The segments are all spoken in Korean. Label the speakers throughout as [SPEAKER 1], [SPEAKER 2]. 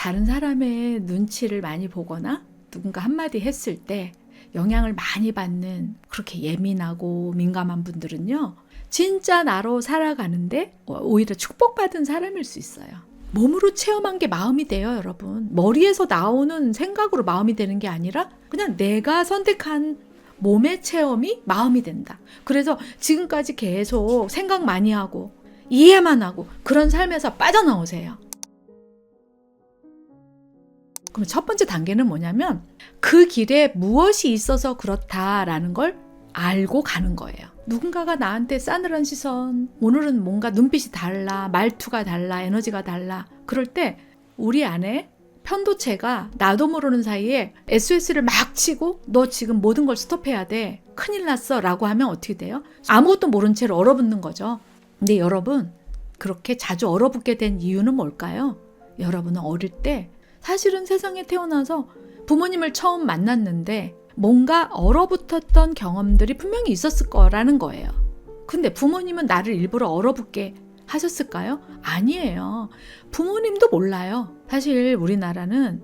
[SPEAKER 1] 다른 사람의 눈치를 많이 보거나 누군가 한마디 했을 때 영향을 많이 받는 그렇게 예민하고 민감한 분들은요, 진짜 나로 살아가는데 오히려 축복받은 사람일 수 있어요. 몸으로 체험한 게 마음이 돼요, 여러분. 머리에서 나오는 생각으로 마음이 되는 게 아니라 그냥 내가 선택한 몸의 체험이 마음이 된다. 그래서 지금까지 계속 생각 많이 하고 이해만 하고 그런 삶에서 빠져나오세요. 그럼 첫 번째 단계는 뭐냐면 그 길에 무엇이 있어서 그렇다라는 걸 알고 가는 거예요. 누군가가 나한테 싸늘한 시선, 오늘은 뭔가 눈빛이 달라, 말투가 달라, 에너지가 달라. 그럴 때 우리 안에 편도체가 나도 모르는 사이에 SOS를 막 치고 너 지금 모든 걸 스톱해야 돼. 큰일 났어 라고 하면 어떻게 돼요? 아무것도 모른 채로 얼어붙는 거죠. 근데 여러분, 그렇게 자주 얼어붙게 된 이유는 뭘까요? 여러분은 어릴 때 사실은 세상에 태어나서 부모님을 처음 만났는데 뭔가 얼어붙었던 경험들이 분명히 있었을 거라는 거예요. 근데 부모님은 나를 일부러 얼어붙게 하셨을까요? 아니에요. 부모님도 몰라요. 사실 우리나라는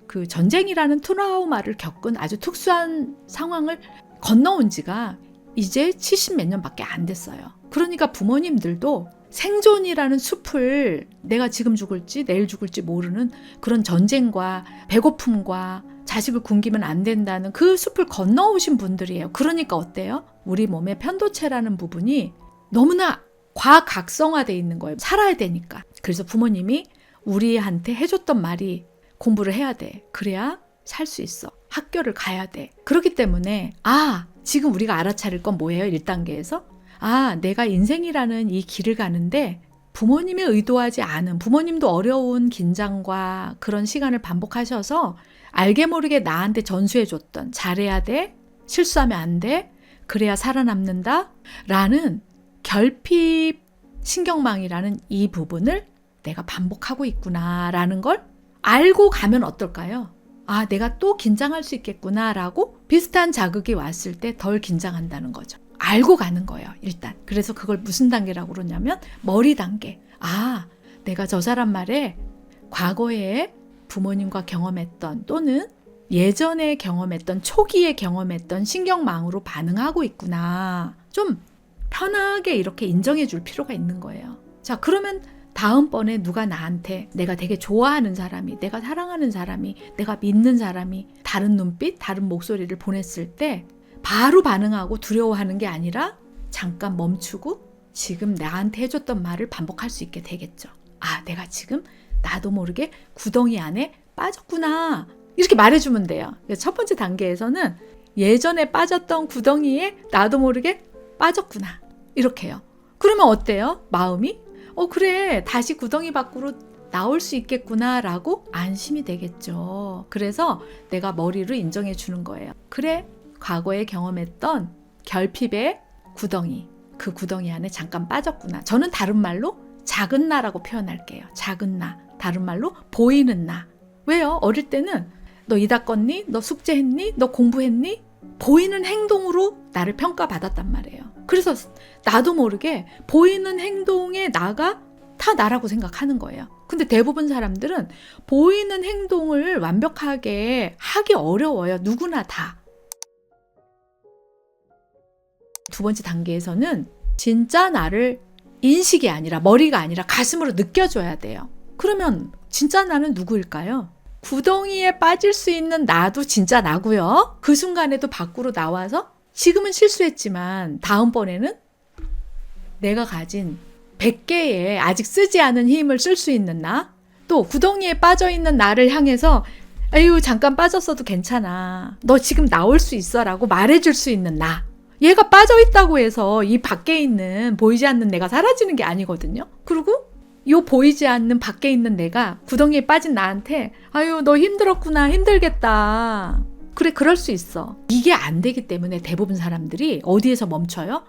[SPEAKER 1] 그 전쟁이라는 트라우마를 겪은 아주 특수한 상황을 건너온 지가 이제 70 몇 년밖에 안 됐어요. 그러니까 부모님들도 생존이라는 숲을 내가 지금 죽을지 내일 죽을지 모르는 그런 전쟁과 배고픔과 자식을 굶기면 안 된다는 그 숲을 건너오신 분들이에요. 그러니까 어때요? 우리 몸의 편도체라는 부분이 너무나 과각성화되어 있는 거예요. 살아야 되니까. 그래서 부모님이 우리한테 해줬던 말이 공부를 해야 돼. 그래야 살 수 있어. 학교를 가야 돼. 그렇기 때문에 지금 우리가 알아차릴 건 뭐예요? 1단계에서? 내가 인생이라는 이 길을 가는데 부모님이 의도하지 않은, 부모님도 어려운 긴장과 그런 시간을 반복하셔서 알게 모르게 나한테 전수해줬던 잘해야 돼, 실수하면 안 돼, 그래야 살아남는다 라는 결핍 신경망이라는 이 부분을 내가 반복하고 있구나 라는 걸 알고 가면 어떨까요? 내가 또 긴장할 수 있겠구나 라고 비슷한 자극이 왔을 때 덜 긴장한다는 거죠. 알고 가는 거예요, 일단. 그래서 그걸 무슨 단계라고 그러냐면 머리 단계. 내가 저 사람 말에 과거에 부모님과 경험했던 또는 예전에 경험했던 초기에 경험했던 신경망으로 반응하고 있구나. 좀 편하게 이렇게 인정해 줄 필요가 있는 거예요. 자, 그러면 다음번에 누가 나한테 내가 되게 좋아하는 사람이, 내가 사랑하는 사람이, 내가 믿는 사람이 다른 눈빛, 다른 목소리를 보냈을 때 바로 반응하고 두려워하는 게 아니라 잠깐 멈추고 지금 나한테 해줬던 말을 반복할 수 있게 되겠죠. 내가 지금 나도 모르게 구덩이 안에 빠졌구나. 이렇게 말해주면 돼요. 첫 번째 단계에서는 예전에 빠졌던 구덩이에 나도 모르게 빠졌구나. 이렇게요. 그러면 어때요? 마음이? 그래. 다시 구덩이 밖으로 나올 수 있겠구나 라고 안심이 되겠죠. 그래서 내가 머리로 인정해 주는 거예요. 그래. 과거에 경험했던 결핍의 구덩이, 그 구덩이 안에 잠깐 빠졌구나. 저는 다른 말로 작은 나라고 표현할게요. 작은 나. 다른 말로 보이는 나. 왜요? 어릴 때는 너 이 닦았니? 너 숙제했니? 너 공부했니? 보이는 행동으로 나를 평가받았단 말이에요. 그래서 나도 모르게 보이는 행동의 나가 다 나라고 생각하는 거예요. 근데 대부분 사람들은 보이는 행동을 완벽하게 하기 어려워요. 누구나 다. 두 번째 단계에서는 진짜 나를 인식이 아니라 머리가 아니라 가슴으로 느껴줘야 돼요. 그러면 진짜 나는 누구일까요? 구덩이에 빠질 수 있는 나도 진짜 나고요. 그 순간에도 밖으로 나와서 지금은 실수했지만 다음번에는 내가 가진 100개의 아직 쓰지 않은 힘을 쓸 수 있는 나, 또 구덩이에 빠져있는 나를 향해서 잠깐 빠졌어도 괜찮아. 너 지금 나올 수 있어 라고 말해줄 수 있는 나. 얘가 빠져있다고 해서 이 밖에 있는 보이지 않는 내가 사라지는 게 아니거든요. 그리고 이 보이지 않는 밖에 있는 내가 구덩이에 빠진 나한테 너 힘들었구나, 힘들겠다. 그래, 그럴 수 있어. 이게 안 되기 때문에 대부분 사람들이 어디에서 멈춰요?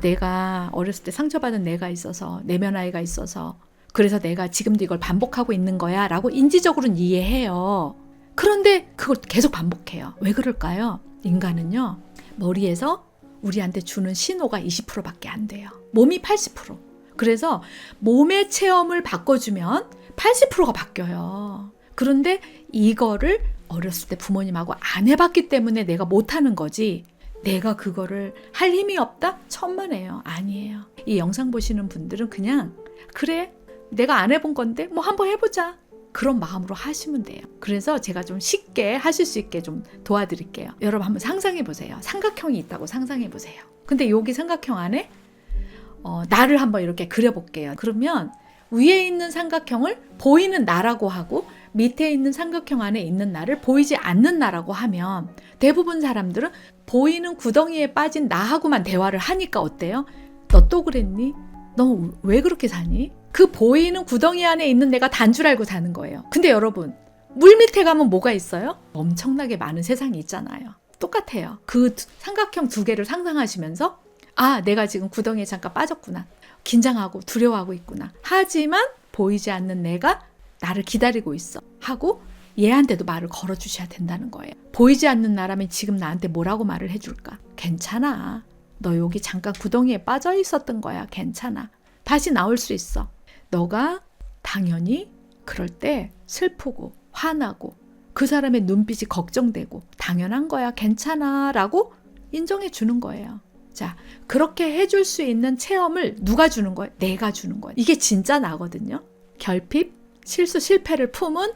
[SPEAKER 1] 내가 어렸을 때 상처받은 내가 있어서, 내면 아이가 있어서 그래서 내가 지금도 이걸 반복하고 있는 거야 라고 인지적으로는 이해해요. 그런데 그걸 계속 반복해요. 왜 그럴까요? 인간은요, 머리에서 우리한테 주는 신호가 20%밖에 안 돼요. 몸이 80%. 그래서 몸의 체험을 바꿔주면 80%가 바뀌어요. 그런데 이거를 어렸을 때 부모님하고 안 해봤기 때문에 내가 못하는 거지, 내가 그거를 할 힘이 없다? 천만에요. 아니에요. 이 영상 보시는 분들은 그냥 그래, 내가 안 해본 건데 뭐 한번 해보자, 그런 마음으로 하시면 돼요. 그래서 제가 좀 쉽게 하실 수 있게 좀 도와드릴게요. 여러분 한번 상상해 보세요. 삼각형이 있다고 상상해 보세요. 근데 여기 삼각형 안에 나를 한번 이렇게 그려볼게요. 그러면 위에 있는 삼각형을 보이는 나라고 하고 밑에 있는 삼각형 안에 있는 나를 보이지 않는 나라고 하면, 대부분 사람들은 보이는 구덩이에 빠진 나하고만 대화를 하니까 어때요? 너 또 그랬니? 너 왜 그렇게 사니? 그 보이는 구덩이 안에 있는 내가 단 줄 알고 사는 거예요. 근데 여러분, 물 밑에 가면 뭐가 있어요? 엄청나게 많은 세상이 있잖아요. 똑같아요. 그 삼각형 두 개를 상상하시면서 아, 내가 지금 구덩이에 잠깐 빠졌구나. 긴장하고 두려워하고 있구나. 하지만 보이지 않는 내가 나를 기다리고 있어 하고 얘한테도 말을 걸어주셔야 된다는 거예요. 보이지 않는 나라면 지금 나한테 뭐라고 말을 해줄까? 괜찮아. 너 여기 잠깐 구덩이에 빠져 있었던 거야. 괜찮아. 다시 나올 수 있어. 너가 당연히 그럴 때 슬프고 화나고 그 사람의 눈빛이 걱정되고 당연한 거야. 괜찮아. 라고 인정해 주는 거예요. 자, 그렇게 해줄 수 있는 체험을 누가 주는 거예요? 내가 주는 거예요. 이게 진짜 나거든요. 결핍, 실수, 실패를 품은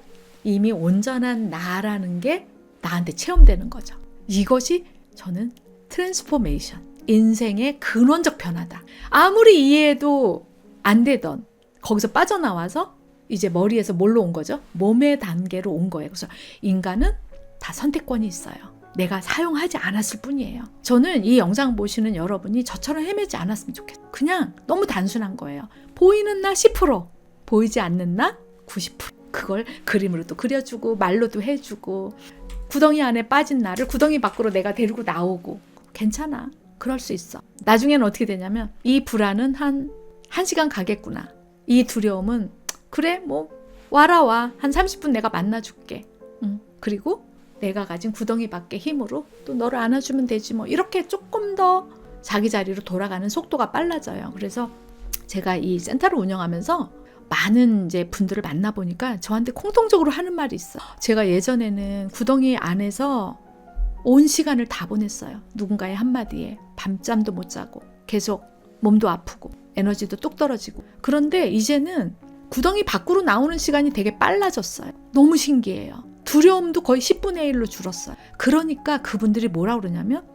[SPEAKER 1] 이미 온전한 나라는 게 나한테 체험되는 거죠. 이것이 저는 트랜스포메이션, 인생의 근원적 변화다. 아무리 이해해도 안 되던 거기서 빠져나와서 이제 머리에서 뭘로 온 거죠? 몸의 단계로 온 거예요. 그래서 인간은 다 선택권이 있어요. 내가 사용하지 않았을 뿐이에요. 저는 이 영상 보시는 여러분이 저처럼 헤매지 않았으면 좋겠어요. 그냥 너무 단순한 거예요. 보이는 나 10%, 보이지 않는 나 90%. 그걸 그림으로 또 그려주고 말로도 해주고 구덩이 안에 빠진 나를 구덩이 밖으로 내가 데리고 나오고 괜찮아. 그럴 수 있어. 나중에는 어떻게 되냐면 이 불안은 한 1시간 가겠구나. 이 두려움은 그래 뭐 와라 와. 한 30분 내가 만나줄게. 그리고 내가 가진 구덩이 밖의 힘으로 또 너를 안아주면 되지 뭐. 이렇게 조금 더 자기 자리로 돌아가는 속도가 빨라져요. 그래서 제가 이 센터를 운영하면서 많은 이제 분들을 만나보니까 저한테 공통적으로 하는 말이 있어. 제가 예전에는 구덩이 안에서 온 시간을 다 보냈어요. 누군가의 한마디에 밤잠도 못 자고 계속 몸도 아프고 에너지도 뚝 떨어지고. 그런데 이제는 구덩이 밖으로 나오는 시간이 되게 빨라졌어요. 너무 신기해요. 두려움도 거의 10분의 1로 줄었어요. 그러니까 그분들이 뭐라 그러냐면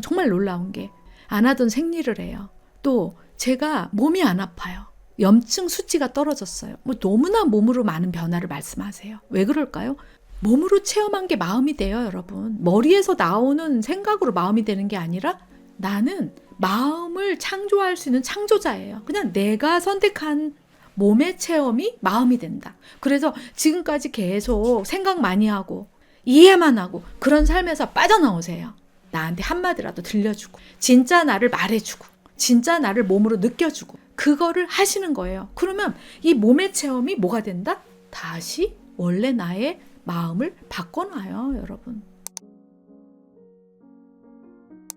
[SPEAKER 1] 정말 놀라운 게 안 하던 생리를 해요. 또 제가 몸이 안 아파요. 염증 수치가 떨어졌어요. 뭐 너무나 몸으로 많은 변화를 말씀하세요. 왜 그럴까요? 몸으로 체험한 게 마음이 돼요, 여러분. 머리에서 나오는 생각으로 마음이 되는 게 아니라 나는 마음을 창조할 수 있는 창조자예요. 그냥 내가 선택한 몸의 체험이 마음이 된다. 그래서 지금까지 계속 생각 많이 하고 이해만 하고 그런 삶에서 빠져나오세요. 나한테 한마디라도 들려주고 진짜 나를 말해주고 진짜 나를 몸으로 느껴주고 그거를 하시는 거예요. 그러면 이 몸의 체험이 뭐가 된다? 다시 원래 나의 마음을 바꿔놔요, 여러분.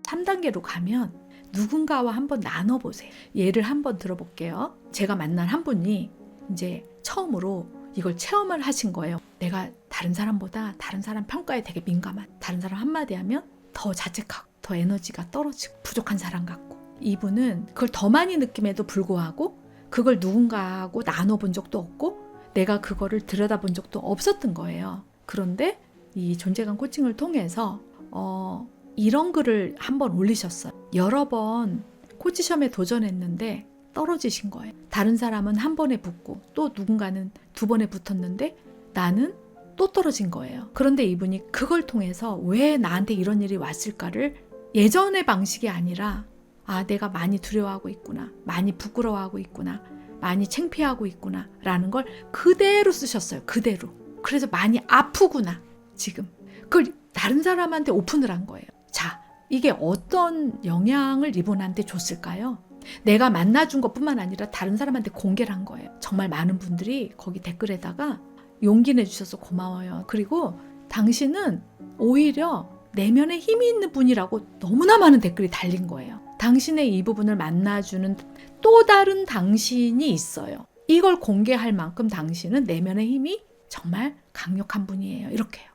[SPEAKER 1] 3단계로 가면 누군가와 한번 나눠보세요. 예를 한번 들어볼게요. 제가 만난 한 분이 이제 처음으로 이걸 체험을 하신 거예요. 내가 다른 사람보다 다른 사람 평가에 되게 민감한, 다른 사람 한마디 하면 더 자책하고 더 에너지가 떨어지고 부족한 사람 같고. 이분은 그걸 더 많이 느낌에도 불구하고 그걸 누군가하고 나눠본 적도 없고 내가 그거를 들여다본 적도 없었던 거예요. 그런데 이 존재감 코칭을 통해서 이런 글을 한번 올리셨어요. 여러 번 코치 시험에 도전했는데 떨어지신 거예요. 다른 사람은 한 번에 붙고 또 누군가는 2번에 붙었는데 나는 또 떨어진 거예요. 그런데 이분이 그걸 통해서 왜 나한테 이런 일이 왔을까를 예전의 방식이 아니라 내가 많이 두려워하고 있구나, 많이 부끄러워하고 있구나, 많이 창피하고 있구나 라는 걸 그대로 쓰셨어요. 그대로. 그래서 많이 아프구나 지금. 그걸 다른 사람한테 오픈을 한 거예요. 자, 이게 어떤 영향을 이분한테 줬을까요? 내가 만나준 것뿐만 아니라 다른 사람한테 공개를 한 거예요. 정말 많은 분들이 거기 댓글에다가 용기 내주셔서 고마워요. 그리고 당신은 오히려 내면에 힘이 있는 분이라고 너무나 많은 댓글이 달린 거예요. 당신의 이 부분을 만나주는 또 다른 당신이 있어요. 이걸 공개할 만큼 당신은 내면의 힘이 정말 강력한 분이에요. 이렇게요.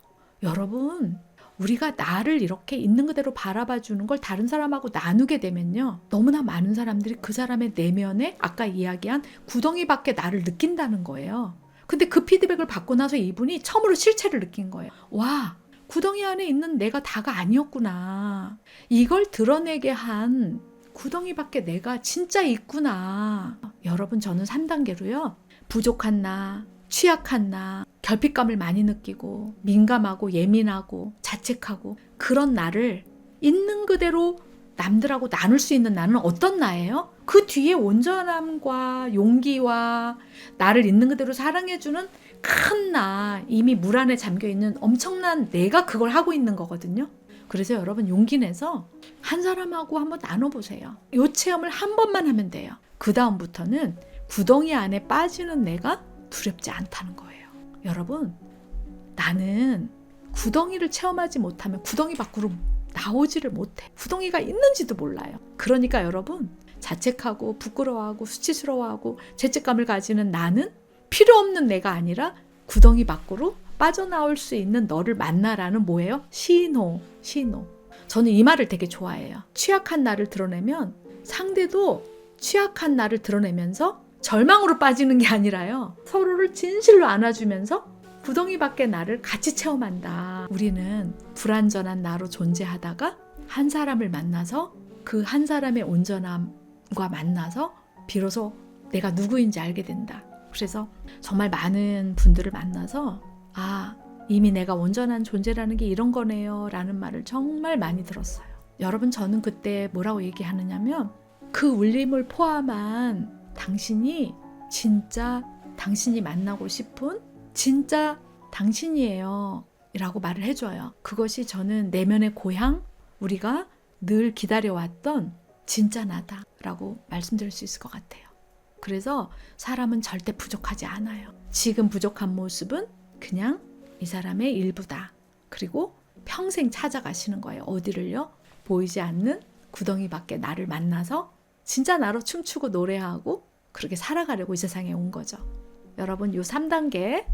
[SPEAKER 1] 여러분, 우리가 나를 이렇게 있는 그대로 바라봐 주는 걸 다른 사람하고 나누게 되면요, 너무나 많은 사람들이 그 사람의 내면에 아까 이야기한 구덩이 밖에 나를 느낀다는 거예요. 근데 그 피드백을 받고 나서 이분이 처음으로 실체를 느낀 거예요. 와, 구덩이 안에 있는 내가 다가 아니었구나. 이걸 드러내게 한 구덩이 밖에 내가 진짜 있구나. 여러분, 저는 3단계로요. 부족한 나, 취약한 나, 결핍감을 많이 느끼고 민감하고 예민하고 자책하고 그런 나를 있는 그대로 남들하고 나눌 수 있는 나는 어떤 나예요? 그 뒤에 온전함과 용기와 나를 있는 그대로 사랑해주는 큰 나, 이미 물 안에 잠겨있는 엄청난 내가 그걸 하고 있는 거거든요. 그래서 여러분, 용기 내서 한 사람하고 한번 나눠보세요. 이 체험을 한 번만 하면 돼요. 그 다음부터는 구덩이 안에 빠지는 내가 두렵지 않다는 거예요. 여러분, 나는 구덩이를 체험하지 못하면 구덩이 밖으로 나오지를 못해. 구덩이가 있는지도 몰라요. 그러니까 여러분, 자책하고 부끄러워하고 수치스러워하고 죄책감을 가지는 나는 필요 없는 내가 아니라 구덩이 밖으로 빠져나올 수 있는 너를 만나라는 뭐예요? 신호. 저는 이 말을 되게 좋아해요. 취약한 나를 드러내면 상대도 취약한 나를 드러내면서 절망으로 빠지는 게 아니라요, 서로를 진실로 안아주면서 구덩이 밖의 나를 같이 체험한다. 우리는 불완전한 나로 존재하다가 한 사람을 만나서 그 한 사람의 온전함과 만나서 비로소 내가 누구인지 알게 된다. 그래서 정말 많은 분들을 만나서 이미 내가 온전한 존재라는 게 이런 거네요 라는 말을 정말 많이 들었어요. 여러분, 저는 그때 뭐라고 얘기하느냐면, 그 울림을 포함한 당신이 진짜 당신이 만나고 싶은 진짜 당신이에요 라고 말을 해줘요. 그것이 저는 내면의 고향, 우리가 늘 기다려왔던 진짜 나다 라고 말씀드릴 수 있을 것 같아요. 그래서 사람은 절대 부족하지 않아요. 지금 부족한 모습은 그냥 이 사람의 일부다. 그리고 평생 찾아가시는 거예요. 어디를요? 보이지 않는 구덩이 밖에 나를 만나서 진짜 나로 춤추고 노래하고 그렇게 살아가려고 이 세상에 온 거죠. 여러분, 이 3단계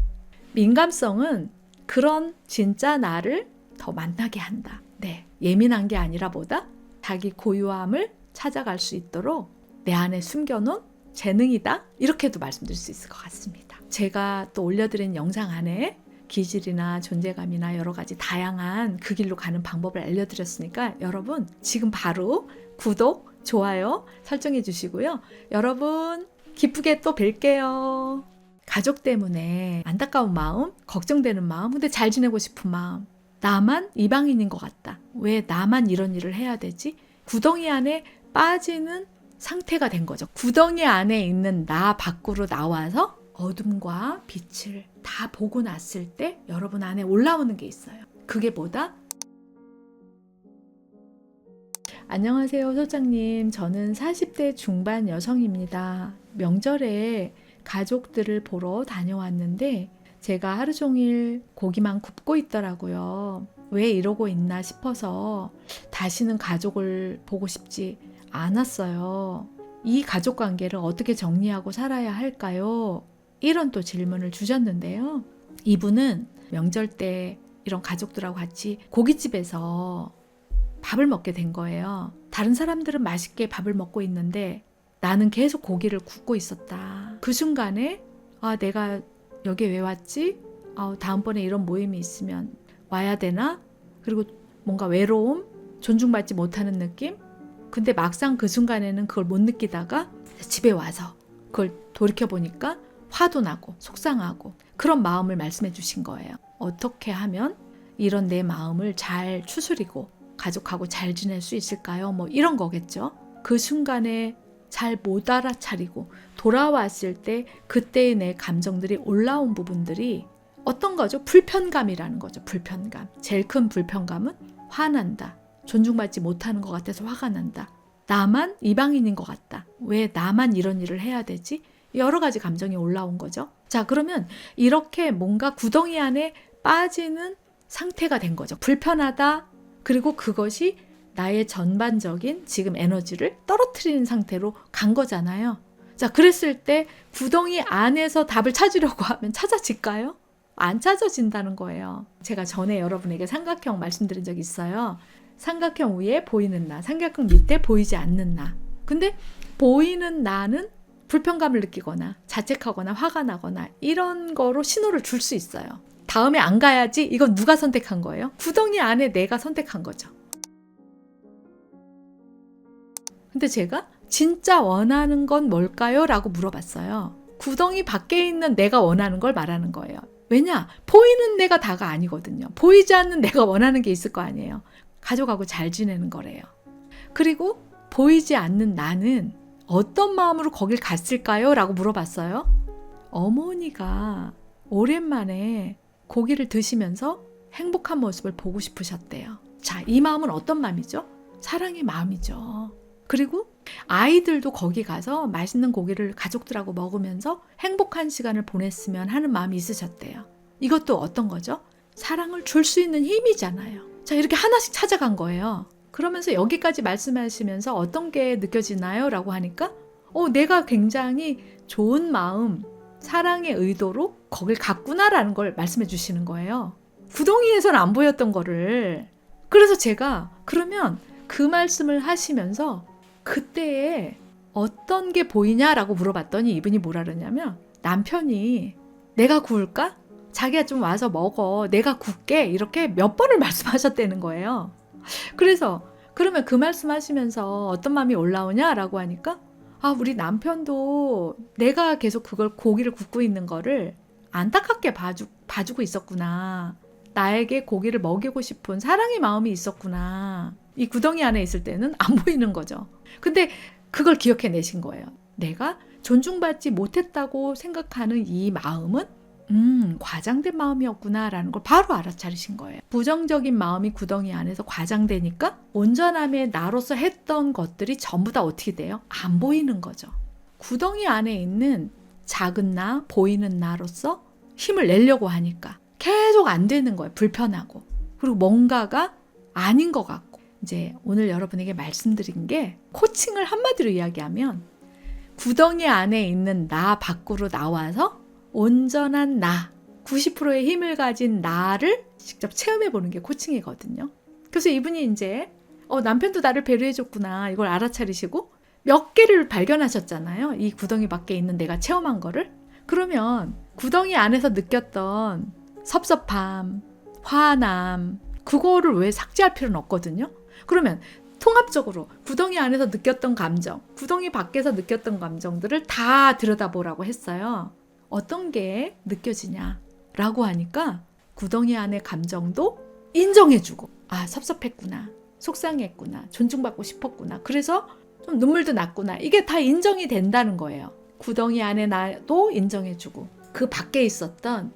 [SPEAKER 1] 민감성은 그런 진짜 나를 더 만나게 한다. 네, 예민한 게 아니라 보다 자기 고유함을 찾아갈 수 있도록 내 안에 숨겨놓은 재능이다. 이렇게도 말씀드릴 수 있을 것 같습니다. 제가 또 올려드린 영상 안에 기질이나 존재감이나 여러 가지 다양한 그 길로 가는 방법을 알려드렸으니까 여러분, 지금 바로 구독, 좋아요 설정해 주시고요. 여러분, 기쁘게 또 뵐게요. 가족 때문에 안타까운 마음, 걱정되는 마음, 근데 잘 지내고 싶은 마음, 나만 이방인인 것 같다. 왜 나만 이런 일을 해야 되지? 구덩이 안에 빠지는 상태가 된 거죠. 구덩이 안에 있는 나 밖으로 나와서 어둠과 빛을 다 보고 났을 때 여러분 안에 올라오는 게 있어요. 그게 뭐다? 안녕하세요, 소장님. 저는 40대 중반 여성입니다. 명절에 가족들을 보러 다녀왔는데 제가 하루 종일 고기만 굽고 있더라고요. 왜 이러고 있나 싶어서 다시는 가족을 보고 싶지 않았어요. 이 가족 관계를 어떻게 정리하고 살아야 할까요? 이런 또 질문을 주셨는데요. 이분은 명절 때 이런 가족들하고 같이 고깃집에서 밥을 먹게 된 거예요. 다른 사람들은 맛있게 밥을 먹고 있는데 나는 계속 고기를 굽고 있었다. 그 순간에 내가 여기 왜 왔지? 다음번에 이런 모임이 있으면 와야 되나? 그리고 뭔가 외로움, 존중받지 못하는 느낌? 근데 막상 그 순간에는 그걸 못 느끼다가 집에 와서 그걸 돌이켜보니까 화도 나고 속상하고 그런 마음을 말씀해 주신 거예요. 어떻게 하면 이런 내 마음을 잘 추스리고 가족하고 잘 지낼 수 있을까요? 뭐 이런 거겠죠. 그 순간에 잘 못 알아차리고 돌아왔을 때 그때의 내 감정들이 올라온 부분들이 어떤 거죠? 불편감이라는 거죠. 불편감. 제일 큰 불편감은 화난다. 존중받지 못하는 것 같아서 화가 난다. 나만 이방인인 것 같다. 왜 나만 이런 일을 해야 되지? 여러 가지 감정이 올라온 거죠. 자, 그러면 이렇게 뭔가 구덩이 안에 빠지는 상태가 된 거죠. 불편하다. 그리고 그것이 나의 전반적인 지금 에너지를 떨어뜨리는 상태로 간 거잖아요. 자, 그랬을 때 구덩이 안에서 답을 찾으려고 하면 찾아질까요? 안 찾아진다는 거예요. 제가 전에 여러분에게 삼각형 말씀드린 적이 있어요. 삼각형 위에 보이는 나, 삼각형 밑에 보이지 않는 나. 근데 보이는 나는 불편감을 느끼거나 자책하거나 화가 나거나 이런 거로 신호를 줄 수 있어요. 다음에 안 가야지. 이건 누가 선택한 거예요? 구덩이 안에 내가 선택한 거죠. 근데 제가 진짜 원하는 건 뭘까요? 라고 물어봤어요. 구덩이 밖에 있는 내가 원하는 걸 말하는 거예요. 왜냐? 보이는 내가 다가 아니거든요. 보이지 않는 내가 원하는 게 있을 거 아니에요. 가족하고 잘 지내는 거래요. 그리고 보이지 않는 나는 어떤 마음으로 거길 갔을까요? 라고 물어봤어요. 어머니가 오랜만에 고기를 드시면서 행복한 모습을 보고 싶으셨대요. 자, 이 마음은 어떤 마음이죠? 사랑의 마음이죠. 그리고 아이들도 거기 가서 맛있는 고기를 가족들하고 먹으면서 행복한 시간을 보냈으면 하는 마음이 있으셨대요. 이것도 어떤 거죠? 사랑을 줄 수 있는 힘이잖아요. 자, 이렇게 하나씩 찾아간 거예요. 그러면서 여기까지 말씀하시면서 어떤 게 느껴지나요? 라고 하니까 내가 굉장히 좋은 마음, 사랑의 의도로 거길 갔구나라는 걸 말씀해 주시는 거예요. 구덩이에서는 안 보였던 거를. 그래서 제가 그러면 그 말씀을 하시면서 그때에 어떤 게 보이냐라고 물어봤더니 이분이 뭐라 그러냐면 남편이 내가 구울까? 자기가 좀 와서 먹어. 내가 굽게. 이렇게 몇 번을 말씀하셨다는 거예요. 그래서 그러면 그 말씀하시면서 어떤 마음이 올라오냐라고 하니까 우리 남편도 내가 계속 그걸 고기를 굽고 있는 거를 안타깝게 봐주고 있었구나. 나에게 고기를 먹이고 싶은 사랑의 마음이 있었구나. 이 구덩이 안에 있을 때는 안 보이는 거죠. 근데 그걸 기억해내신 거예요. 내가 존중받지 못했다고 생각하는 이 마음은 과장된 마음이었구나라는 걸 바로 알아차리신 거예요. 부정적인 마음이 구덩이 안에서 과장되니까 온전함의 나로서 했던 것들이 전부 다 어떻게 돼요? 안 보이는 거죠. 구덩이 안에 있는 작은 나, 보이는 나로서 힘을 내려고 하니까 계속 안 되는 거예요. 불편하고. 그리고 뭔가가 아닌 것 같고. 이제 오늘 여러분에게 말씀드린 게 코칭을 한마디로 이야기하면 구덩이 안에 있는 나 밖으로 나와서 온전한 나, 90%의 힘을 가진 나를 직접 체험해 보는 게 코칭이거든요. 그래서 이분이 이제 남편도 나를 배려해줬구나 이걸 알아차리시고 몇 개를 발견하셨잖아요. 이 구덩이 밖에 있는 내가 체험한 거를. 그러면 구덩이 안에서 느꼈던 섭섭함, 화남 그거를 왜 삭제할 필요는 없거든요. 그러면 통합적으로 구덩이 안에서 느꼈던 감정, 구덩이 밖에서 느꼈던 감정들을 다 들여다보라고 했어요. 어떤 게 느껴지냐라고 하니까 구덩이 안의 감정도 인정해주고 섭섭했구나, 속상했구나, 존중받고 싶었구나, 그래서 좀 눈물도 났구나, 이게 다 인정이 된다는 거예요. 구덩이 안에 나도 인정해주고 그 밖에 있었던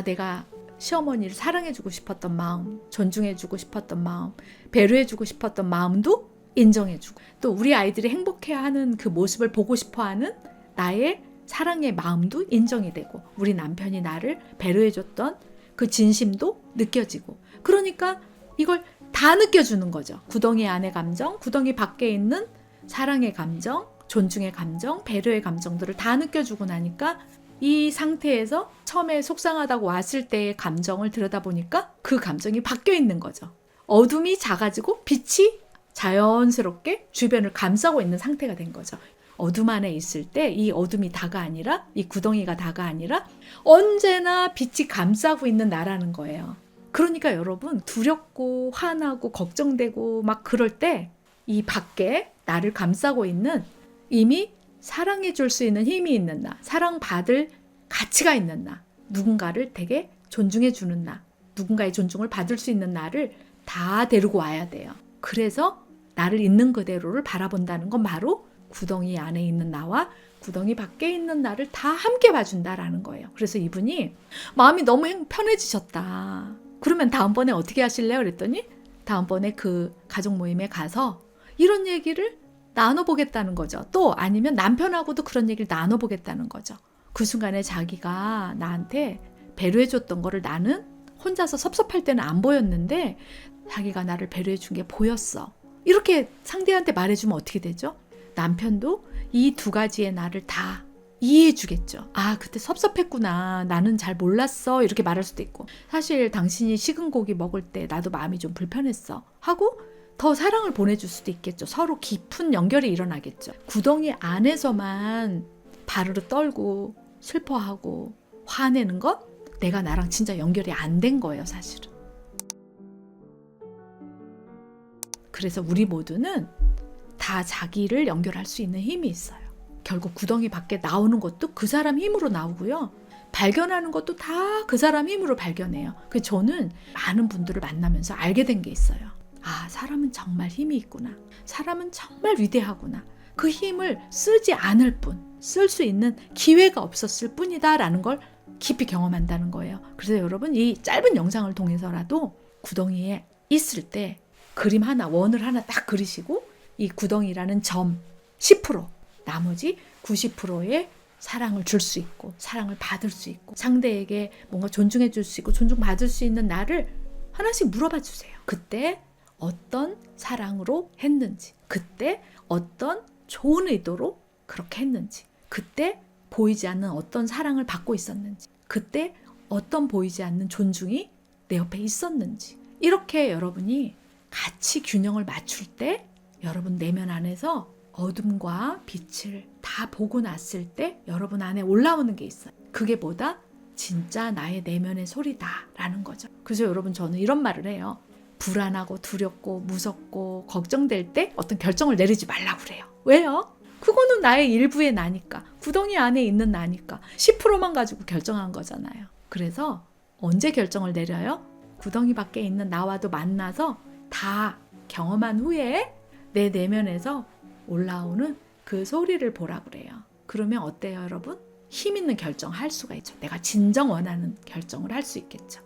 [SPEAKER 1] 내가 시어머니를 사랑해주고 싶었던 마음, 존중해주고 싶었던 마음, 배려해주고 싶었던 마음도 인정해주고 또 우리 아이들이 행복해하는 그 모습을 보고 싶어하는 나의 사랑의 마음도 인정이 되고 우리 남편이 나를 배려해줬던 그 진심도 느껴지고 그러니까 이걸 다 느껴주는 거죠. 구덩이 안의 감정, 구덩이 밖에 있는 사랑의 감정, 존중의 감정, 배려의 감정들을 다 느껴주고 나니까 이 상태에서 처음에 속상하다고 왔을 때의 감정을 들여다보니까 그 감정이 바뀌어 있는 거죠. 어둠이 작아지고 빛이 자연스럽게 주변을 감싸고 있는 상태가 된 거죠. 어둠 안에 있을 때 이 어둠이 다가 아니라 이 구덩이가 다가 아니라 언제나 빛이 감싸고 있는 나라는 거예요. 그러니까 여러분 두렵고 화나고 걱정되고 막 그럴 때 이 밖에 나를 감싸고 있는 이미 사랑해 줄 수 있는 힘이 있는 나, 사랑받을 가치가 있는 나, 누군가를 되게 존중해 주는 나, 누군가의 존중을 받을 수 있는 나를 다 데리고 와야 돼요. 그래서 나를 있는 그대로를 바라본다는 건 바로 구덩이 안에 있는 나와 구덩이 밖에 있는 나를 다 함께 봐준다라는 거예요. 그래서 이분이 마음이 너무 편해지셨다. 그러면 다음번에 어떻게 하실래요? 그랬더니 다음번에 그 가족 모임에 가서 이런 얘기를 나눠보겠다는 거죠. 또 아니면 남편하고도 그런 얘기를 나눠보겠다는 거죠. 그 순간에 자기가 나한테 배려해줬던 거를 나는 혼자서 섭섭할 때는 안 보였는데 자기가 나를 배려해준 게 보였어. 이렇게 상대한테 말해주면 어떻게 되죠? 남편도 이 두 가지의 나를 다 이해해 주겠죠. 아, 그때 섭섭했구나. 나는 잘 몰랐어. 이렇게 말할 수도 있고, 사실 당신이 식은 고기 먹을 때 나도 마음이 좀 불편했어 하고 더 사랑을 보내줄 수도 있겠죠. 서로 깊은 연결이 일어나겠죠. 구덩이 안에서만 바르르 떨고 슬퍼하고 화내는 건 내가 나랑 진짜 연결이 안 된 거예요, 사실은. 그래서 우리 모두는 다 자기를 연결할 수 있는 힘이 있어요. 결국 구덩이 밖에 나오는 것도 그 사람 힘으로 나오고요. 발견하는 것도 다 그 사람 힘으로 발견해요. 그래서 저는 많은 분들을 만나면서 알게 된 게 있어요. 아, 사람은 정말 힘이 있구나. 사람은 정말 위대하구나. 그 힘을 쓰지 않을 뿐, 쓸 수 있는 기회가 없었을 뿐이다 라는 걸 깊이 경험한다는 거예요. 그래서 여러분, 이 짧은 영상을 통해서라도 구덩이에 있을 때 그림 하나, 원을 하나 딱 그리시고 이 구덩이라는 점 10%, 나머지 90%의 사랑을 줄 수 있고 사랑을 받을 수 있고 상대에게 뭔가 존중해 줄 수 있고 존중받을 수 있는 나를 하나씩 물어봐 주세요. 그때 어떤 사랑으로 했는지, 그때 어떤 좋은 의도로 그렇게 했는지, 그때 보이지 않는 어떤 사랑을 받고 있었는지, 그때 어떤 보이지 않는 존중이 내 옆에 있었는지, 이렇게 여러분이 같이 균형을 맞출 때 여러분 내면 안에서 어둠과 빛을 다 보고 났을 때 여러분 안에 올라오는 게 있어요. 그게 뭐다? 진짜 나의 내면의 소리다라는 거죠. 그래서 여러분, 저는 이런 말을 해요. 불안하고 두렵고 무섭고 걱정될 때 어떤 결정을 내리지 말라고 그래요. 왜요? 그거는 나의 일부의 나니까, 구덩이 안에 있는 나니까 10%만 가지고 결정한 거잖아요. 그래서 언제 결정을 내려요? 구덩이 밖에 있는 나와도 만나서 다 경험한 후에 내 내면에서 올라오는 그 소리를 보라 그래요. 그러면 어때요, 여러분? 힘 있는 결정할 수가 있죠. 내가 진정 원하는 결정을 할 수 있겠죠.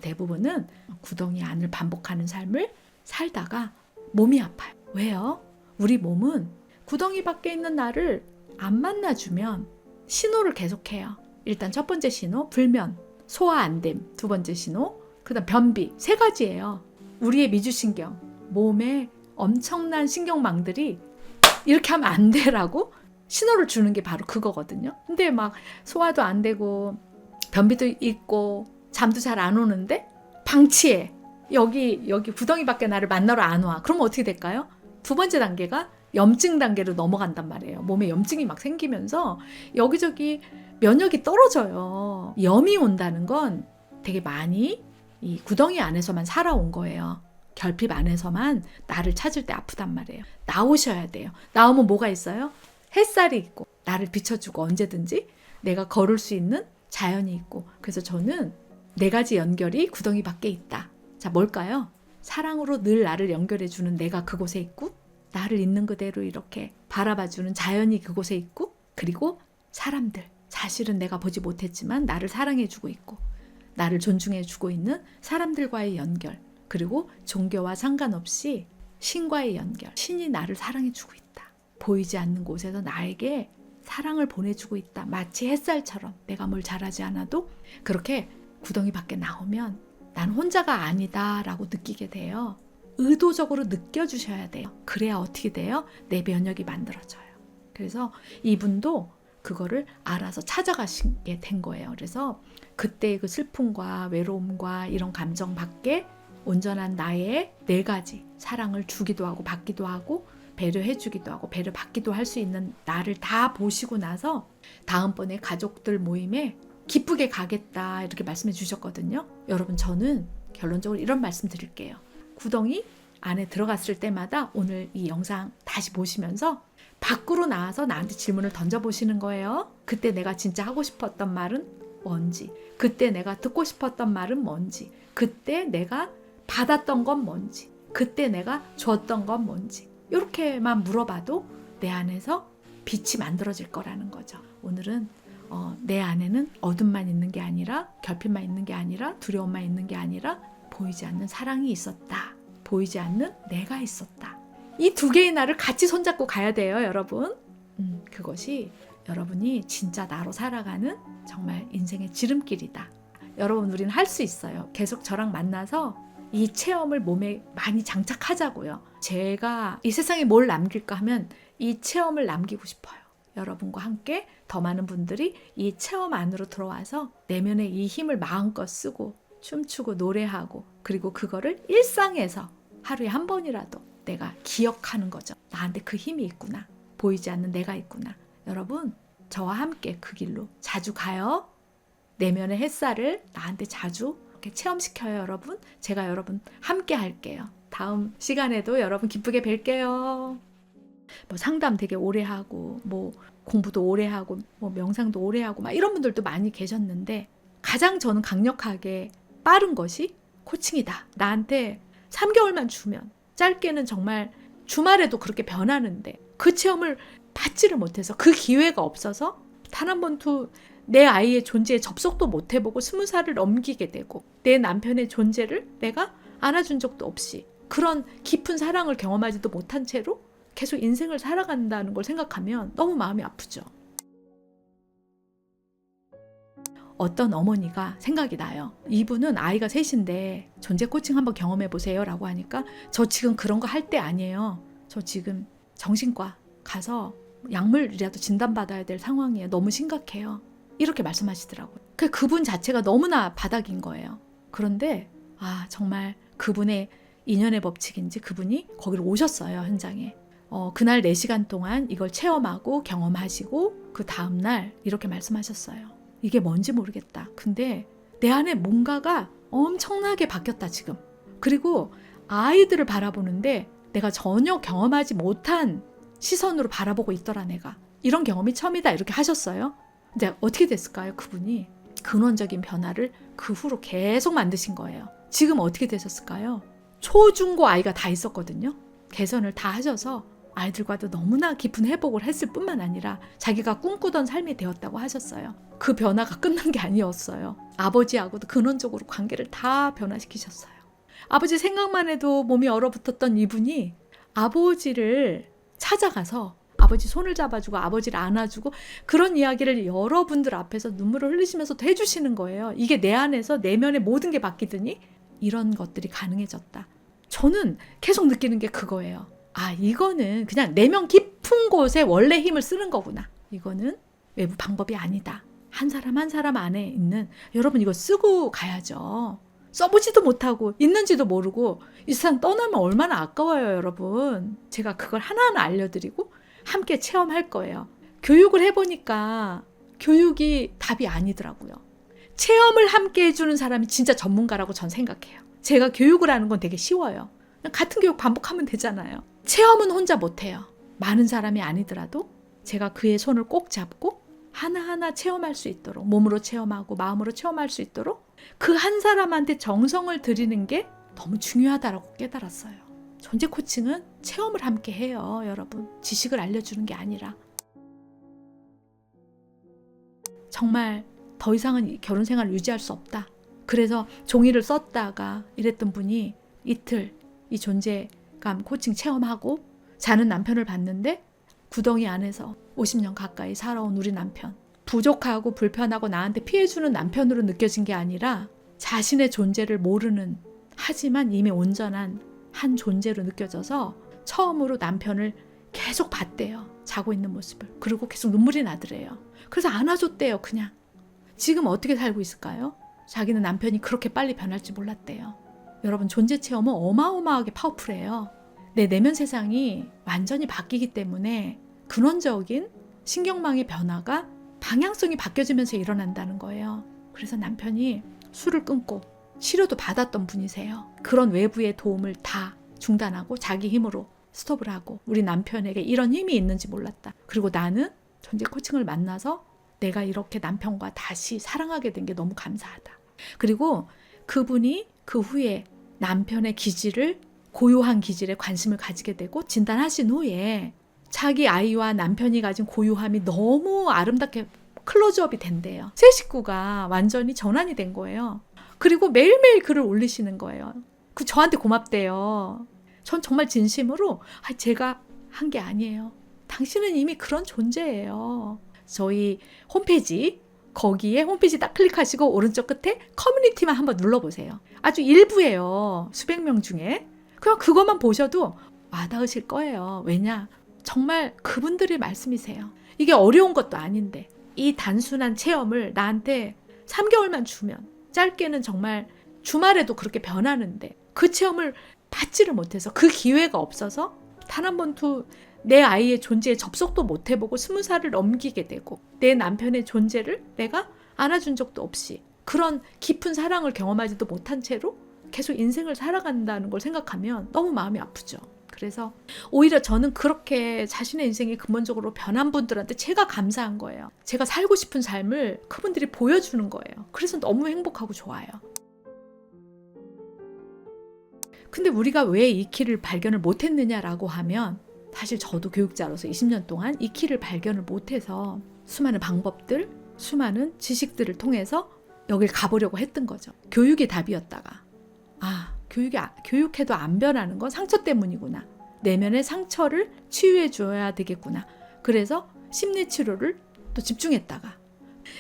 [SPEAKER 1] 대부분은 구덩이 안을 반복하는 삶을 살다가 몸이 아파요. 왜요? 우리 몸은 구덩이 밖에 있는 나를 안 만나주면 신호를 계속해요. 일단 첫 번째 신호, 불면, 소화 안됨. 두 번째 신호, 그다음 변비. 3가지예요. 우리의 미주신경, 몸에 엄청난 신경망들이 이렇게 하면 안 되라고 신호를 주는 게 바로 그거거든요. 근데 막 소화도 안 되고 변비도 있고 잠도 잘 안 오는데 방치해. 여기 구덩이 밖에 나를 만나러 안 와. 그럼 어떻게 될까요? 두 번째 단계가 염증 단계로 넘어간단 말이에요. 몸에 염증이 막 생기면서 여기저기 면역이 떨어져요. 염이 온다는 건 되게 많이 이 구덩이 안에서만 살아온 거예요. 결핍 안에서만 나를 찾을 때 아프단 말이에요. 나오셔야 돼요. 나오면 뭐가 있어요? 햇살이 있고 나를 비춰주고 언제든지 내가 걸을 수 있는 자연이 있고. 그래서 저는 4가지 연결이 구덩이 밖에 있다. 자, 뭘까요? 사랑으로 늘 나를 연결해주는 내가 그곳에 있고, 나를 있는 그대로 이렇게 바라봐주는 자연이 그곳에 있고, 그리고 사람들, 사실은 내가 보지 못했지만 나를 사랑해주고 있고 나를 존중해주고 있는 사람들과의 연결, 그리고 종교와 상관없이 신과의 연결, 신이 나를 사랑해주고 있다. 보이지 않는 곳에서 나에게 사랑을 보내주고 있다. 마치 햇살처럼 내가 뭘 잘하지 않아도 그렇게 구덩이 밖에 나오면 난 혼자가 아니다 라고 느끼게 돼요. 의도적으로 느껴주셔야 돼요. 그래야 어떻게 돼요? 내 면역이 만들어져요. 그래서 이분도 그거를 알아서 찾아가시게 된 거예요. 그래서 그때의 그 슬픔과 외로움과 이런 감정 밖에 온전한 나의 4가지 사랑을 주기도 하고 받기도 하고 배려해주기도 하고 배려받기도 할 수 있는 나를 다 보시고 나서 다음번에 가족들 모임에 기쁘게 가겠다 이렇게 말씀해 주셨거든요. 여러분, 저는 결론적으로 이런 말씀 드릴게요. 구덩이 안에 들어갔을 때마다 오늘 이 영상 다시 보시면서 밖으로 나와서 나한테 질문을 던져보시는 거예요. 그때 내가 진짜 하고 싶었던 말은 뭔지, 그때 내가 듣고 싶었던 말은 뭔지, 그때 내가 받았던 건 뭔지, 그때 내가 줬던 건 뭔지, 이렇게만 물어봐도 내 안에서 빛이 만들어질 거라는 거죠. 오늘은 내 안에는 어둠만 있는 게 아니라, 결핍만 있는 게 아니라, 두려움만 있는 게 아니라 보이지 않는 사랑이 있었다. 보이지 않는 내가 있었다. 이 2개의 나를 같이 손잡고 가야 돼요, 여러분. 그것이 여러분이 진짜 나로 살아가는 정말 인생의 지름길이다. 여러분, 우리는 할 수 있어요. 계속 저랑 만나서 이 체험을 몸에 많이 장착하자고요. 제가 이 세상에 뭘 남길까 하면 이 체험을 남기고 싶어요. 여러분과 함께 더 많은 분들이 이 체험 안으로 들어와서 내면의 이 힘을 마음껏 쓰고 춤추고 노래하고 그리고 그거를 일상에서 하루에 한 번이라도 내가 기억하는 거죠. 나한테 그 힘이 있구나. 보이지 않는 내가 있구나. 여러분, 저와 함께 그 길로 자주 가요. 내면의 햇살을 나한테 자주 이렇게 체험시켜요, 여러분. 제가 여러분 함께 할게요. 다음 시간에도 여러분 기쁘게 뵐게요. 뭐 상담 되게 오래 하고 뭐 공부도 오래 하고 뭐 명상도 오래 하고 막 이런 분들도 많이 계셨는데 가장 저는 강력하게 빠른 것이 코칭이다. 나한테 3개월만 주면 짧게는 정말 주말에도 그렇게 변하는데 그 체험을 받지를 못해서 그 기회가 없어서 단 한 번도 내 아이의 존재에 접속도 못 해보고 20살을 넘기게 되고 내 남편의 존재를 내가 안아준 적도 없이 그런 깊은 사랑을 경험하지도 못한 채로 계속 인생을 살아간다는 걸 생각하면 너무 마음이 아프죠. 어떤 어머니가 생각이 나요. 이분은 아이가 셋인데 존재 코칭 한번 경험해 보세요 라고 하니까 저 지금 그런 거 할 때 아니에요. 저 지금 정신과 가서 약물이라도 진단받아야 될 상황이에요. 너무 심각해요. 이렇게 말씀하시더라고요. 그분 자체가 너무나 바닥인 거예요. 그런데 정말 그분의 인연의 법칙인지 그분이 거기로 오셨어요. 현장에. 그날 4시간 동안 이걸 체험하고 경험하시고 그 다음날 이렇게 말씀하셨어요. 이게 뭔지 모르겠다. 근데 내 안에 뭔가가 엄청나게 바뀌었다 지금. 그리고 아이들을 바라보는데 내가 전혀 경험하지 못한 시선으로 바라보고 있더라 내가. 이런 경험이 처음이다 이렇게 하셨어요. 근데 어떻게 됐을까요? 그분이 근원적인 변화를 그 후로 계속 만드신 거예요. 지금 어떻게 되셨을까요? 초, 중, 고 아이가 다 있었거든요. 개선을 다 하셔서 아이들과도 너무나 깊은 회복을 했을 뿐만 아니라 자기가 꿈꾸던 삶이 되었다고 하셨어요. 그 변화가 끝난 게 아니었어요. 아버지하고도 근원적으로 관계를 다 변화시키셨어요. 아버지 생각만 해도 몸이 얼어붙었던 이분이 아버지를 찾아가서 아버지 손을 잡아주고 아버지를 안아주고 그런 이야기를 여러분들 앞에서 눈물을 흘리시면서도 해주시는 거예요. 이게 내 안에서 내면의 모든 게 바뀌더니 이런 것들이 가능해졌다. 저는 계속 느끼는 게 그거예요. 이거는 그냥 내면 깊은 곳에 원래 힘을 쓰는 거구나. 이거는 외부 방법이 아니다. 한 사람 한 사람 안에 있는 여러분 이거 쓰고 가야죠. 써보지도 못하고 있는지도 모르고 이 세상 떠나면 얼마나 아까워요, 여러분. 제가 그걸 하나하나 알려드리고 함께 체험할 거예요. 교육을 해보니까 교육이 답이 아니더라고요. 체험을 함께 해주는 사람이 진짜 전문가라고 전 생각해요. 제가 교육을 하는 건 되게 쉬워요. 같은 교육 반복하면 되잖아요. 체험은 혼자 못해요. 많은 사람이 아니더라도 제가 그의 손을 꼭 잡고 하나하나 체험할 수 있도록 몸으로 체험하고 마음으로 체험할 수 있도록 그 한 사람한테 정성을 들이는 게 너무 중요하다고 깨달았어요. 존재 코칭은 체험을 함께 해요, 여러분. 지식을 알려주는 게 아니라. 정말 더 이상은 결혼 생활을 유지할 수 없다. 그래서 종이를 썼다가 이랬던 분이 이틀 이 존재감 코칭 체험하고 자는 남편을 봤는데 구덩이 안에서 50년 가까이 살아온 우리 남편. 부족하고 불편하고 나한테 피해주는 남편으로 느껴진 게 아니라 자신의 존재를 모르는 하지만 이미 온전한 한 존재로 느껴져서 처음으로 남편을 계속 봤대요. 자고 있는 모습을. 그리고 계속 눈물이 나더래요. 그래서 안아줬대요. 그냥. 지금 어떻게 살고 있을까요? 자기는 남편이 그렇게 빨리 변할지 몰랐대요. 여러분 존재 체험은 어마어마하게 파워풀해요. 내 내면 세상이 완전히 바뀌기 때문에 근원적인 신경망의 변화가 방향성이 바뀌어지면서 일어난다는 거예요. 그래서 남편이 술을 끊고 치료도 받았던 분이세요. 그런 외부의 도움을 다 중단하고 자기 힘으로 스톱을 하고 우리 남편에게 이런 힘이 있는지 몰랐다. 그리고 나는 존재 코칭을 만나서 내가 이렇게 남편과 다시 사랑하게 된 게 너무 감사하다. 그리고 그분이 그 후에 남편의 기질을 고요한 기질에 관심을 가지게 되고 진단하신 후에 자기 아이와 남편이 가진 고요함이 너무 아름답게 클로즈업이 된대요. 세 식구가 완전히 전환이 된 거예요. 그리고 매일매일 글을 올리시는 거예요. 그 저한테 고맙대요. 전 정말 진심으로 제가 한 게 아니에요. 당신은 이미 그런 존재예요. 저희 홈페이지 거기에 홈페이지 딱 클릭하시고 오른쪽 끝에 커뮤니티만 한번 눌러보세요. 아주 일부예요. 수백 명 중에. 그냥 그것만 보셔도 와닿으실 거예요. 왜냐? 정말 그분들의 말씀이세요. 이게 어려운 것도 아닌데 이 단순한 체험을 나한테 3개월만 주면, 짧게는 정말 주말에도 그렇게 변하는데 그 체험을 받지를 못해서, 그 기회가 없어서 단 한 번도 내 아이의 존재에 접속도 못 해보고 20살을 넘기게 되고, 내 남편의 존재를 내가 안아준 적도 없이 그런 깊은 사랑을 경험하지도 못한 채로 계속 인생을 살아간다는 걸 생각하면 너무 마음이 아프죠. 그래서 오히려 저는 그렇게 자신의 인생이 근본적으로 변한 분들한테 제가 감사한 거예요. 제가 살고 싶은 삶을 그분들이 보여주는 거예요. 그래서 너무 행복하고 좋아요. 근데 우리가 왜 이 키를 발견을 못했느냐라고 하면, 사실 저도 교육자로서 20년 동안 이 키를 발견을 못해서 수많은 방법들, 수많은 지식들을 통해서 여길 가보려고 했던 거죠. 교육이 답이었다가, 교육해도 안 변하는 건 상처 때문이구나. 내면의 상처를 치유해 줘야 되겠구나. 그래서 심리치료를 또 집중했다가,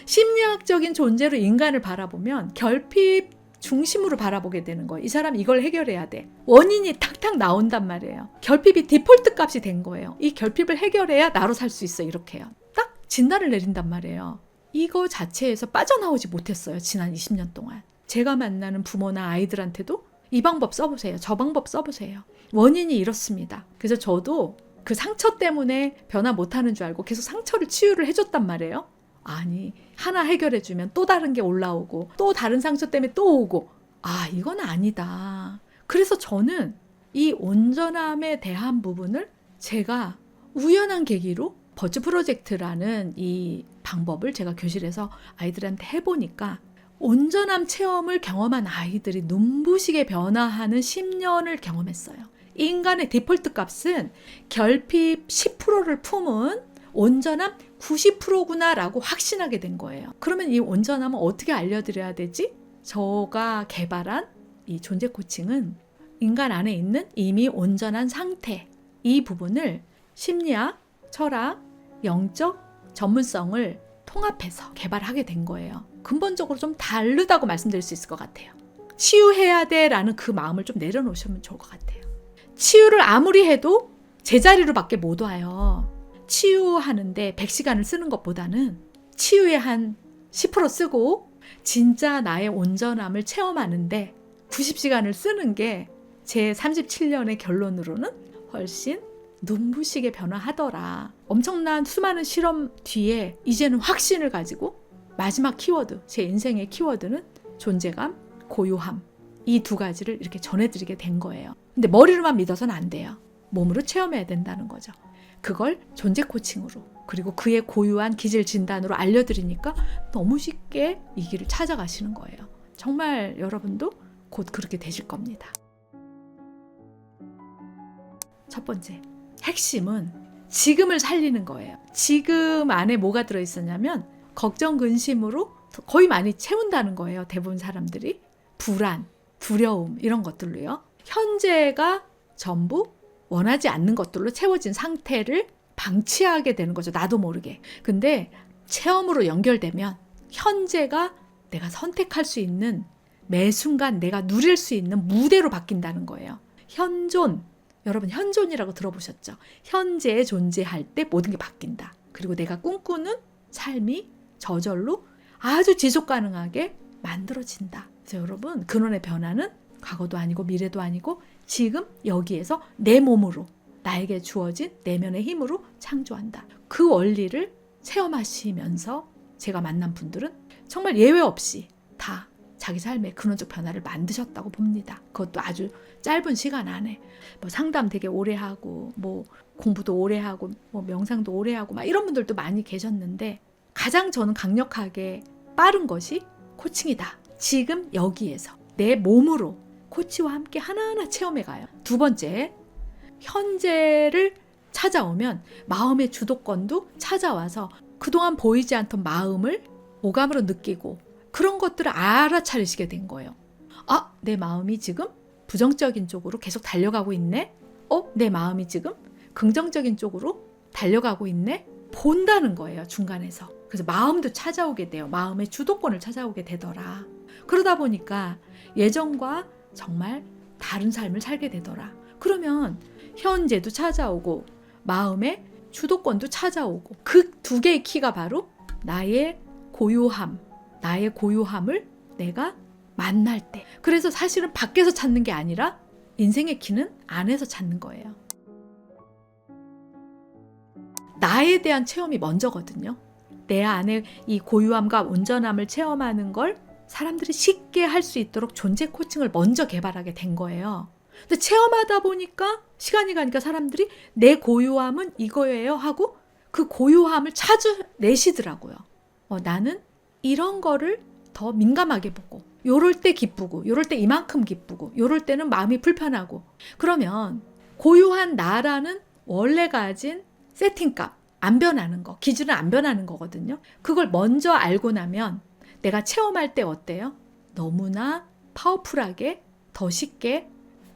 [SPEAKER 1] 심리학적인 존재로 인간을 바라보면 결핍 중심으로 바라보게 되는 거예요. 이 사람 이걸 해결해야 돼. 원인이 탁탁 나온단 말이에요. 결핍이 디폴트 값이 된 거예요. 이 결핍을 해결해야 나로 살 수 있어. 이렇게요. 딱 진단을 내린단 말이에요. 이거 자체에서 빠져나오지 못했어요. 지난 20년 동안. 제가 만나는 부모나 아이들한테도 이 방법 써보세요. 저 방법 써보세요. 원인이 이렇습니다. 그래서 저도 그 상처 때문에 변화 못하는 줄 알고 계속 상처를 치유를 해줬단 말이에요. 아니, 하나 해결해주면 또 다른 게 올라오고 또 다른 상처 때문에 또 오고, 이건 아니다. 그래서 저는 이 온전함에 대한 부분을 제가 우연한 계기로 버즈 프로젝트라는 이 방법을 제가 교실에서 아이들한테 해보니까, 온전함 체험을 경험한 아이들이 눈부시게 변화하는 10년을 경험했어요. 인간의 디폴트 값은 결핍 10%를 품은 온전함 90%구나 라고 확신하게 된 거예요. 그러면 이 온전함은 어떻게 알려드려야 되지? 제가 개발한 이 존재 코칭은 인간 안에 있는 이미 온전한 상태, 이 부분을 심리학, 철학, 영적 전문성을 통합해서 개발하게 된 거예요. 근본적으로 좀 다르다고 말씀드릴 수 있을 것 같아요. 치유해야 돼 라는 그 마음을 좀 내려놓으시면 좋을 것 같아요. 치유를 아무리 해도 제자리로 밖에 못 와요. 치유하는데 100시간을 쓰는 것보다는 치유에 한 10% 쓰고 진짜 나의 온전함을 체험하는데 90시간을 쓰는 게 제 37년의 결론으로는 훨씬 눈부시게 변화하더라. 엄청난 수많은 실험 뒤에 이제는 확신을 가지고, 마지막 키워드, 제 인생의 키워드는 존재감, 고요함, 이 두 가지를 이렇게 전해드리게 된 거예요. 근데 머리로만 믿어서는 안 돼요. 몸으로 체험해야 된다는 거죠. 그걸 존재 코칭으로, 그리고 그의 고유한 기질 진단으로 알려드리니까 너무 쉽게 이 길을 찾아가시는 거예요. 정말 여러분도 곧 그렇게 되실 겁니다. 첫 번째, 핵심은 지금을 살리는 거예요. 지금 안에 뭐가 들어있었냐면, 걱정, 근심으로 거의 많이 채운다는 거예요. 대부분 사람들이. 불안, 두려움 이런 것들로요. 현재가 전부 원하지 않는 것들로 채워진 상태를 방치하게 되는 거죠. 나도 모르게. 근데 체험으로 연결되면 현재가 내가 선택할 수 있는, 매 순간 내가 누릴 수 있는 무대로 바뀐다는 거예요. 현존, 여러분 현존이라고 들어보셨죠? 현재에 존재할 때 모든 게 바뀐다. 그리고 내가 꿈꾸는 삶이 저절로 아주 지속 가능하게 만들어진다. 그래서 여러분, 근원의 변화는 과거도 아니고 미래도 아니고 지금 여기에서 내 몸으로, 나에게 주어진 내면의 힘으로 창조한다. 그 원리를 체험하시면서 제가 만난 분들은 정말 예외 없이 다 자기 삶의 근원적 변화를 만드셨다고 봅니다. 그것도 아주 짧은 시간 안에. 뭐 상담 되게 오래 하고, 뭐 공부도 오래 하고, 뭐 명상도 오래 하고, 막 이런 분들도 많이 계셨는데, 가장 저는 강력하게 빠른 것이 코칭이다. 지금 여기에서 내 몸으로 코치와 함께 하나하나 체험해가요. 두 번째, 현재를 찾아오면 마음의 주도권도 찾아와서 그동안 보이지 않던 마음을 오감으로 느끼고 그런 것들을 알아차리시게 된 거예요. 내 마음이 지금 부정적인 쪽으로 계속 달려가고 있네? 내 마음이 지금 긍정적인 쪽으로 달려가고 있네? 본다는 거예요, 중간에서. 그래서 마음도 찾아오게 돼요. 마음의 주도권을 찾아오게 되더라. 그러다 보니까 예전과 정말 다른 삶을 살게 되더라. 그러면 현재도 찾아오고 마음의 주도권도 찾아오고 그 두 개의 키가 바로 나의 고요함을 내가 만날 때. 그래서 사실은 밖에서 찾는 게 아니라 인생의 키는 안에서 찾는 거예요. 나에 대한 체험이 먼저거든요. 내 안에 이 고요함과 온전함을 체험하는 걸 사람들이 쉽게 할 수 있도록 존재 코칭을 먼저 개발하게 된 거예요. 근데 체험하다 보니까 시간이 가니까 사람들이 내 고요함은 이거예요 하고 그 고요함을 찾아내시더라고요. 나는 이런 거를 더 민감하게 보고 요럴 때 기쁘고 요럴 때 이만큼 기쁘고 요럴 때는 마음이 불편하고 그러면 고요한 나라는 원래 가진 세팅값 안 변하는 거, 기준은 안 변하는 거거든요. 그걸 먼저 알고 나면 내가 체험할 때 어때요? 너무나 파워풀하게 더 쉽게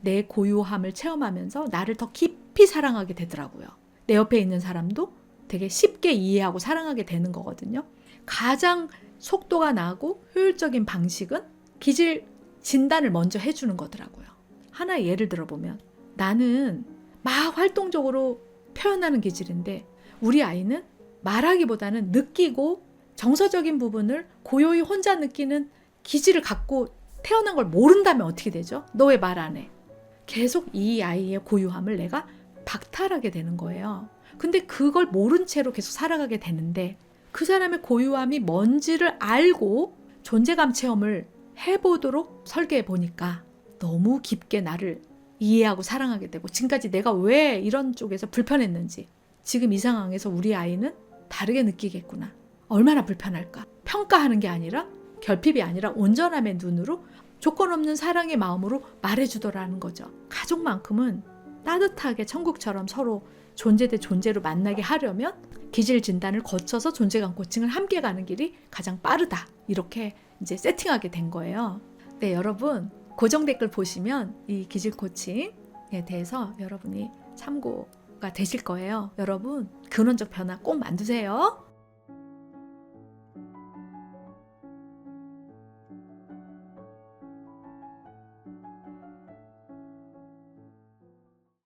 [SPEAKER 1] 내 고요함을 체험하면서 나를 더 깊이 사랑하게 되더라고요. 내 옆에 있는 사람도 되게 쉽게 이해하고 사랑하게 되는 거거든요. 가장 속도가 나고 효율적인 방식은 기질 진단을 먼저 해주는 거더라고요. 하나의 예를 들어보면 나는 막 활동적으로 표현하는 기질인데 우리 아이는 말하기보다는 느끼고 정서적인 부분을 고요히 혼자 느끼는 기질을 갖고 태어난 걸 모른다면 어떻게 되죠? 너 왜 말 안 해? 계속 이 아이의 고요함을 내가 박탈하게 되는 거예요. 근데 그걸 모른 채로 계속 살아가게 되는데 그 사람의 고요함이 뭔지를 알고 존재감 체험을 해보도록 설계해 보니까 너무 깊게 나를 이해하고 사랑하게 되고 지금까지 내가 왜 이런 쪽에서 불편했는지 지금 이 상황에서 우리 아이는 다르게 느끼겠구나. 얼마나 불편할까. 평가하는 게 아니라 결핍이 아니라 온전함의 눈으로 조건 없는 사랑의 마음으로 말해주더라는 거죠. 가족만큼은 따뜻하게 천국처럼 서로 존재 대 존재로 만나게 하려면 기질 진단을 거쳐서 존재감 코칭을 함께 가는 길이 가장 빠르다. 이렇게 이제 세팅하게 된 거예요. 네, 여러분 고정 댓글 보시면 이 기질 코칭에 대해서 여러분이 참고가 되실 거예요. 여러분 근원적 변화 꼭 만드세요.